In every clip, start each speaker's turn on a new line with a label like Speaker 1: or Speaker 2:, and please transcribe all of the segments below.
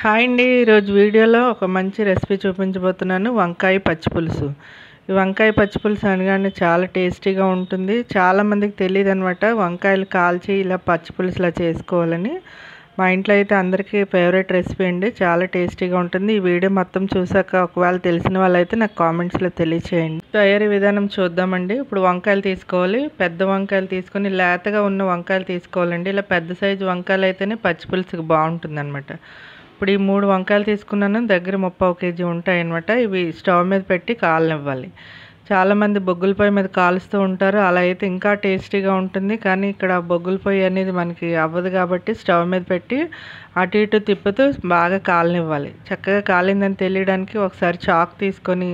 Speaker 1: Hi అండి. ఈరోజు వీడియోలో ఒక మంచి రెసిపీ చూపించబోతున్నాను. వంకాయ పచ్చి పులుసు. ఈ వంకాయ పచ్చి పులుసు అనగానే చాలా టేస్టీగా ఉంటుంది. చాలామందికి తెలియదనమాట వంకాయలు కాల్చి ఇలా పచ్చి పులుసులా చేసుకోవాలని. మా ఇంట్లో అయితే అందరికీ ఫేవరెట్ రెసిపీ అండి. చాలా టేస్టీగా ఉంటుంది. ఈ వీడియో మొత్తం చూసాక ఒకవేళ తెలిసిన వాళ్ళైతే నాకు కామెంట్స్లో తెలియచేయండి. తయారీ విధానం చూద్దామండి. ఇప్పుడు వంకాయలు తీసుకోవాలి. పెద్ద వంకాయలు తీసుకొని లేతగా ఉన్న వంకాయలు తీసుకోవాలండి. ఇలా పెద్ద సైజు వంకాయలు అయితేనే పచ్చి పులుసుకి బాగుంటుంది అనమాట. ఇప్పుడు ఈ 3 వంకాయలు తీసుకున్నాను. దగ్గర 30 కేజీ ఉంటాయన్నమాట. ఇవి స్టవ్ మీద పెట్టి కాలనివ్వాలి. చాలామంది బొగ్గుల పొయ్యి మీద కాలుస్తూ ఉంటారు. అలా అయితే ఇంకా టేస్టీగా ఉంటుంది. కానీ ఇక్కడ బొగ్గుల పొయ్యి అనేది మనకి అవ్వదు కాబట్టి స్టవ్ మీద పెట్టి అటు ఇటు తిప్పుతూ బాగా కాలనివ్వాలి. చక్కగా కాలిందని తెలియడానికి ఒకసారి చాక్ తీసుకొని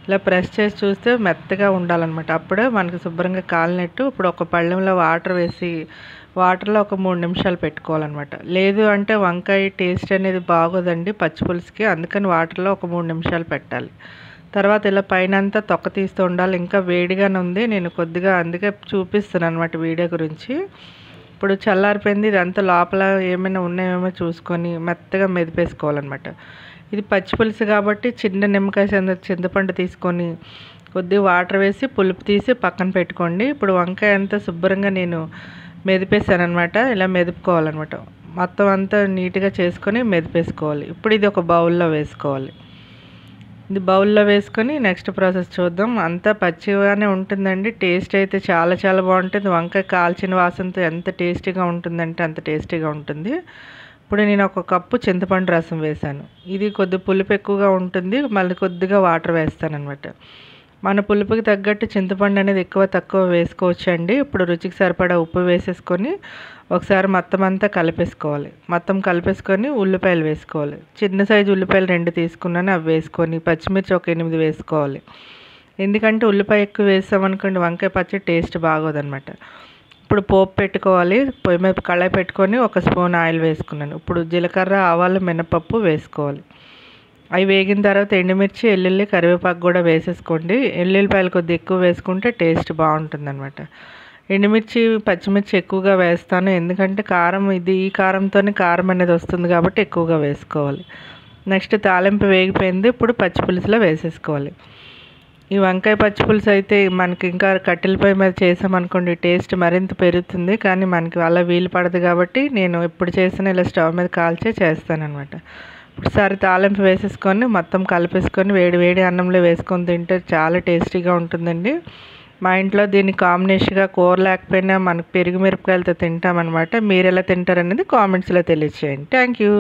Speaker 1: ఇలా ప్రెస్ చేసి చూస్తే మెత్తగా ఉండాలన్నమాట. అప్పుడే మనకి శుభ్రంగా కాలినట్టు. ఇప్పుడు ఒక పళ్ళెంలో వాటర్ వేసి వాటర్లో ఒక 3 నిమిషాలు పెట్టుకోవాలన్నమాట. లేదు అంటే వంకాయ టేస్ట్ అనేది బాగోదండి పచ్చి పులుసుకి. అందుకని వాటర్లో ఒక 3 నిమిషాలు పెట్టాలి. తర్వాత ఇలా పైన అంతా తొక్క తీస్తూ ఉండాలి. ఇంకా వేడిగానే ఉంది. నేను కొద్దిగా అందుకే చూపిస్తున్నాను అనమాట వీడియో గురించి. ఇప్పుడు చల్లారిపోయింది. ఇదంతా లోపల ఏమైనా ఉన్నాయేమో చూసుకొని మెత్తగా మెదిపేసుకోవాలన్నమాట. ఇది పచ్చి పులుసు కాబట్టి చిన్న నిమ్మకాయ చింతపండు తీసుకొని కొద్దిగా వాటర్ వేసి పులుపు తీసి పక్కన పెట్టుకోండి. ఇప్పుడు వంకాయ అంతా శుభ్రంగా నేను మెదిపేసాను అనమాట. ఇలా మెదుపుకోవాలన్నమాట. మొత్తం అంతా నీట్గా చేసుకొని మెదిపేసుకోవాలి. ఇప్పుడు ఇది ఒక బౌల్లో వేసుకోవాలి. ఇది బౌల్లో వేసుకొని నెక్స్ట్ ప్రాసెస్ చూద్దాం. అంతా పచ్చిగానే ఉంటుందండి. టేస్ట్ అయితే చాలా చాలా బాగుంటుంది. వంకాయ కాల్చిన వాసనతో ఎంత టేస్టీగా ఉంటుందంటే అంత టేస్టీగా ఉంటుంది. ఇప్పుడు నేను ఒక కప్పు చింతపండు రసం వేసాను. ఇది కొద్ది పులుపు ఎక్కువగా ఉంటుంది. మళ్ళీ కొద్దిగా వాటర్ వేస్తానన్నమాట. మన పులుపుకి తగ్గట్టు చింతపండు అనేది ఎక్కువ తక్కువ వేసుకోవచ్చండి. ఇప్పుడు రుచికి సరిపడా ఉప్పు వేసేసుకొని ఒకసారి మొత్తం అంతా కలిపేసుకోవాలి. మొత్తం కలిపేసుకొని ఉల్లిపాయలు వేసుకోవాలి. చిన్న సైజు ఉల్లిపాయలు 2 తీసుకున్నాను. అవి వేసుకొని పచ్చిమిర్చి ఒక 8 వేసుకోవాలి. ఎందుకంటే ఉల్లిపాయ ఎక్కువ వేసామనుకోండి వంకాయ పచ్చడి టేస్ట్ బాగోదన్నమాట. ఇప్పుడు పోపు పెట్టుకోవాలి. పొయ్యి మీద కళాయి పెట్టుకొని 1 స్పూన్ ఆయిల్ వేసుకున్నాను. ఇప్పుడు జీలకర్ర ఆవాలు మినపప్పు వేసుకోవాలి. అవి వేగిన తర్వాత ఎండుమిర్చి వెల్లుల్లి కరివేపాకు కూడా వేసేసుకోండి. ఎల్లుల్లిపాయలు కొద్దిగా ఎక్కువ వేసుకుంటే టేస్ట్ బాగుంటుందన్నమాట. ఎండుమిర్చి పచ్చిమిర్చి ఎక్కువగా వేస్తాను. ఎందుకంటే కారం ఈ కారంతోనే కారం అనేది వస్తుంది కాబట్టి ఎక్కువగా వేసుకోవాలి. నెక్స్ట్ తాలింపు వేగిపోయింది. ఇప్పుడు పచ్చి పులుసులో వేసేసుకోవాలి. ఈ వంకాయ పచ్చి పులుసు అయితే మనకి ఇంకా కట్టెల పొయ్యి మీద చేసామనుకోండి టేస్ట్ మరింత పెరుగుతుంది. కానీ మనకి అలా వీలు పడదు కాబట్టి నేను ఎప్పుడు చేసినా ఇలా స్టవ్ మీద కాల్చే చేస్తానన్నమాట. ఒకసారి తాలింపు వేసేసుకొని మొత్తం కలిపేసుకొని వేడి వేడి అన్నంలో వేసుకొని తింటే చాలా టేస్టీగా ఉంటుందండి. మా ఇంట్లో దీన్ని కాంబినేషన్గా కూర లేకపోయినా మనకు పెరుగు మిరపకాయలతో తింటామన్నమాట. మీరు ఎలా తింటారనేది కామెంట్స్లో తెలియచేయండి. Thank you.